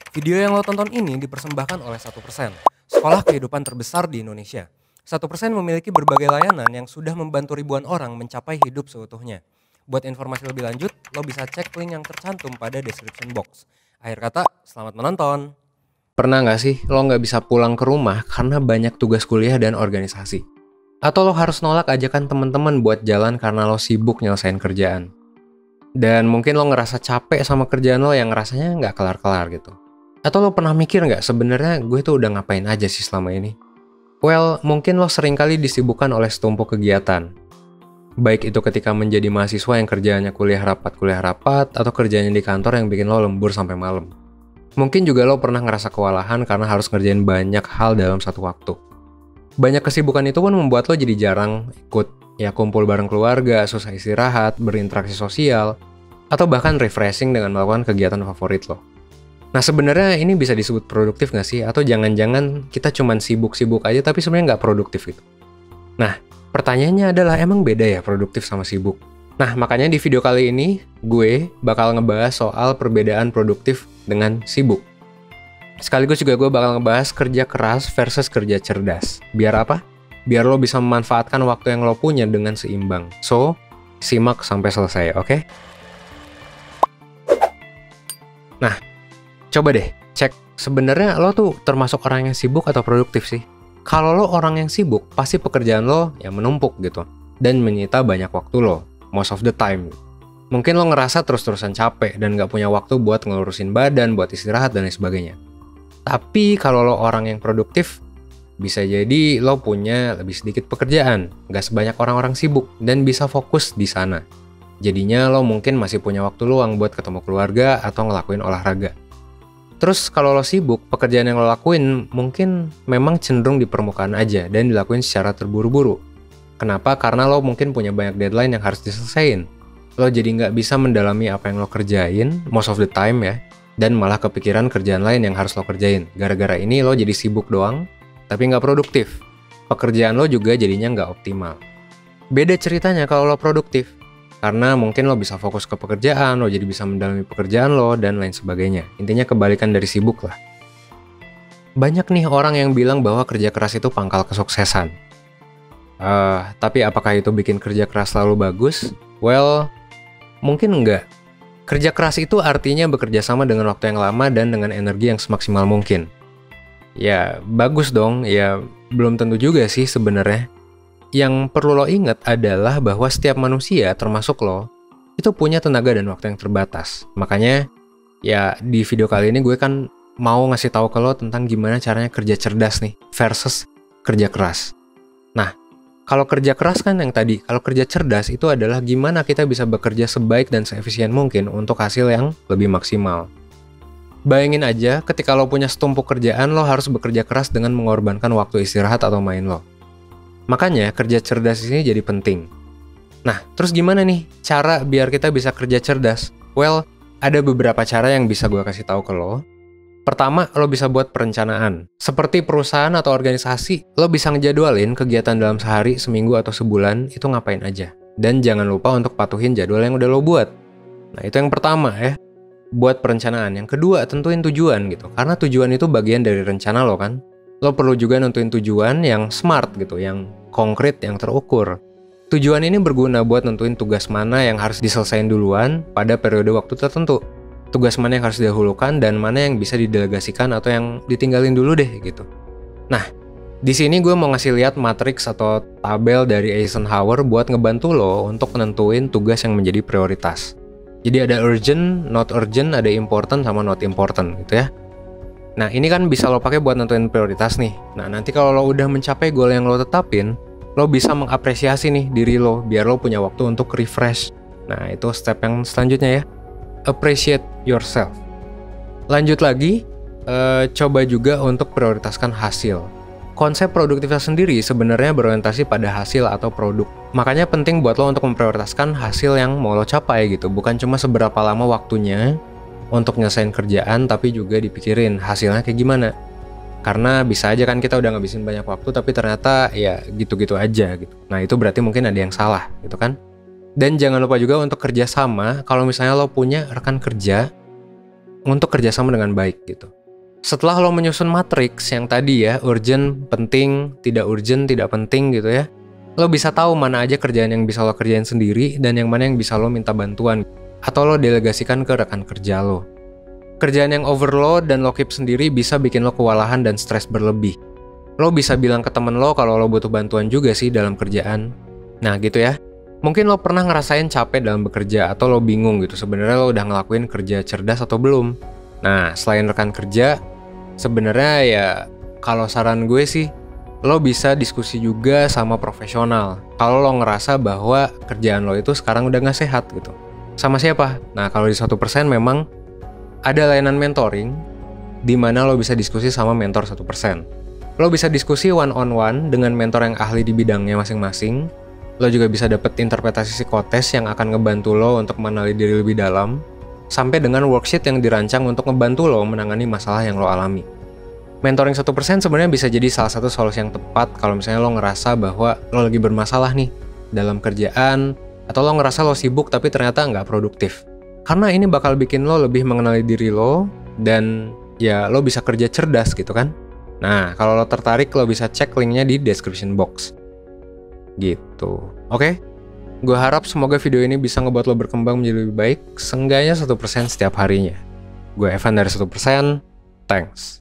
Video yang lo tonton ini dipersembahkan oleh 1%, sekolah kehidupan terbesar di Indonesia. 1% memiliki berbagai layanan yang sudah membantu ribuan orang mencapai hidup seutuhnya. Buat informasi lebih lanjut, lo bisa cek link yang tercantum pada description box. Akhir kata, selamat menonton. Pernah nggak sih lo nggak bisa pulang ke rumah karena banyak tugas kuliah dan organisasi? Atau lo harus nolak ajakan teman-teman buat jalan karena lo sibuk nyelesain kerjaan? Dan mungkin lo ngerasa capek sama kerjaan lo yang rasanya nggak kelar-kelar gitu. Atau lo pernah mikir nggak sebenarnya gue tuh udah ngapain aja sih selama ini? Well, mungkin lo seringkali disibukkan oleh setumpuk kegiatan. Baik itu ketika menjadi mahasiswa yang kerjaannya kuliah rapat, atau kerjanya di kantor yang bikin lo lembur sampai malam. Mungkin juga lo pernah ngerasa kewalahan karena harus ngerjain banyak hal dalam satu waktu. Banyak kesibukan itu pun membuat lo jadi jarang kumpul bareng keluarga, susah istirahat, berinteraksi sosial, atau bahkan refreshing dengan melakukan kegiatan favorit lo. Nah sebenarnya ini bisa disebut produktif nggak sih? Atau jangan-jangan kita cuman sibuk-sibuk aja tapi sebenarnya nggak produktif gitu? Nah pertanyaannya adalah emang beda ya produktif sama sibuk? Nah makanya di video kali ini gue bakal ngebahas soal perbedaan produktif dengan sibuk. Sekaligus juga gue bakal ngebahas kerja keras versus kerja cerdas. Biar apa? Biar lo bisa memanfaatkan waktu yang lo punya dengan seimbang. So, simak sampai selesai, oke? Nah, coba deh cek sebenarnya lo tuh termasuk orang yang sibuk atau produktif sih? Kalau lo orang yang sibuk, pasti pekerjaan lo yang menumpuk gitu. Dan menyita banyak waktu lo, most of the time. Mungkin lo ngerasa terus-terusan capek dan gak punya waktu buat ngelurusin badan, buat istirahat, dan lain sebagainya. Tapi kalau lo orang yang produktif, bisa jadi lo punya lebih sedikit pekerjaan, gak sebanyak orang-orang sibuk, dan bisa fokus di sana. Jadinya lo mungkin masih punya waktu luang buat ketemu keluarga atau ngelakuin olahraga. Terus kalau lo sibuk, pekerjaan yang lo lakuin mungkin memang cenderung di permukaan aja dan dilakuin secara terburu-buru. Kenapa? Karena lo mungkin punya banyak deadline yang harus diselesain. Lo jadi nggak bisa mendalami apa yang lo kerjain, most of the time ya, dan malah kepikiran kerjaan lain yang harus lo kerjain. Gara-gara ini lo jadi sibuk doang, tapi nggak produktif. Pekerjaan lo juga jadinya nggak optimal. Beda ceritanya kalau lo produktif. Karena mungkin lo bisa fokus ke pekerjaan, lo jadi bisa mendalami pekerjaan lo, dan lain sebagainya. Intinya kebalikan dari sibuk lah. Banyak nih orang yang bilang bahwa kerja keras itu pangkal kesuksesan. Tapi apakah itu bikin kerja keras selalu bagus? Well, mungkin enggak. Kerja keras itu artinya bekerja sama dengan waktu yang lama dan dengan energi yang semaksimal mungkin. Ya, bagus dong. Ya, belum tentu juga sih sebenarnya. Yang perlu lo ingat adalah bahwa setiap manusia, termasuk lo, itu punya tenaga dan waktu yang terbatas. Makanya, ya di video kali ini gue kan mau ngasih tahu ke lo tentang gimana caranya kerja cerdas nih, versus kerja keras. Nah, kalau kerja keras kan yang tadi, kalau kerja cerdas itu adalah gimana kita bisa bekerja sebaik dan seefisien mungkin untuk hasil yang lebih maksimal. Bayangin aja, ketika lo punya setumpuk kerjaan, lo harus bekerja keras dengan mengorbankan waktu istirahat atau main lo. Makanya kerja cerdas ini jadi penting. Nah, terus gimana nih cara biar kita bisa kerja cerdas? Well, ada beberapa cara yang bisa gue kasih tahu ke lo. Pertama, lo bisa buat perencanaan. Seperti perusahaan atau organisasi, lo bisa ngejadwalin kegiatan dalam sehari, seminggu, atau sebulan, itu ngapain aja. Dan jangan lupa untuk patuhin jadwal yang udah lo buat. Nah, itu yang pertama ya. Buat perencanaan. Yang kedua, tentuin tujuan gitu. Karena tujuan itu bagian dari rencana lo kan. Lo perlu juga nentuin tujuan yang smart gitu, yang konkret, yang terukur. Tujuan ini berguna buat nentuin tugas mana yang harus diselesain duluan pada periode waktu tertentu. Tugas mana yang harus didahulukan dan mana yang bisa didelegasikan atau yang ditinggalin dulu deh gitu. Nah, di sini gue mau ngasih lihat matriks atau tabel dari Eisenhower buat ngebantu lo untuk nentuin tugas yang menjadi prioritas. Jadi ada urgent, not urgent, ada important sama not important gitu ya. Nah ini kan bisa lo pakai buat nentuin prioritas nih. Nah nanti kalau lo udah mencapai goal yang lo tetapin, lo bisa mengapresiasi nih diri lo biar lo punya waktu untuk refresh. Nah itu step yang selanjutnya ya. Appreciate yourself. Lanjut lagi, coba juga untuk prioritaskan hasil. Konsep produktivitas sendiri sebenarnya berorientasi pada hasil atau produk. Makanya penting buat lo untuk memprioritaskan hasil yang mau lo capai gitu. Bukan cuma seberapa lama waktunya untuk nyelesain kerjaan, tapi juga dipikirin hasilnya kayak gimana. Karena bisa aja kan kita udah ngabisin banyak waktu, tapi ternyata ya gitu-gitu aja gitu. Nah itu berarti mungkin ada yang salah gitu kan. Dan jangan lupa juga untuk kerja sama, kalau misalnya lo punya rekan kerja, untuk kerjasama dengan baik gitu. Setelah lo menyusun matriks yang tadi ya, urgent, penting, tidak penting gitu ya, lo bisa tahu mana aja kerjaan yang bisa lo kerjain sendiri dan yang mana yang bisa lo minta bantuan atau lo delegasikan ke rekan kerja lo. Kerjaan yang overload dan lo keep sendiri bisa bikin lo kewalahan dan stres berlebih. Lo bisa bilang ke temen lo kalau lo butuh bantuan juga sih dalam kerjaan. Nah gitu ya. Mungkin lo pernah ngerasain capek dalam bekerja atau lo bingung gitu sebenarnya lo udah ngelakuin kerja cerdas atau belum. Nah, selain rekan kerja, sebenarnya ya kalau saran gue sih, lo bisa diskusi juga sama profesional. Kalau lo ngerasa bahwa kerjaan lo itu sekarang udah nggak sehat gitu. Sama siapa? Nah, kalau di 1% memang ada layanan mentoring, di mana lo bisa diskusi sama mentor 1%. Lo bisa diskusi one-on-one dengan mentor yang ahli di bidangnya masing-masing. Lo juga bisa dapet interpretasi psikotes yang akan ngebantu lo untuk mengenali diri lebih dalam, sampai dengan worksheet yang dirancang untuk ngebantu lo menangani masalah yang lo alami. Mentoring 1% sebenarnya bisa jadi salah satu solusi yang tepat kalau misalnya lo ngerasa bahwa lo lagi bermasalah nih dalam kerjaan, atau lo ngerasa lo sibuk tapi ternyata nggak produktif. Karena ini bakal bikin lo lebih mengenali diri lo, dan ya lo bisa kerja cerdas gitu kan. Nah, kalau lo tertarik lo bisa cek linknya di description box. Gitu. Oke? Gue harap semoga video ini bisa ngebuat lo berkembang menjadi lebih baik, seenggaknya 1% setiap harinya. Gue Evan dari 1%, thanks.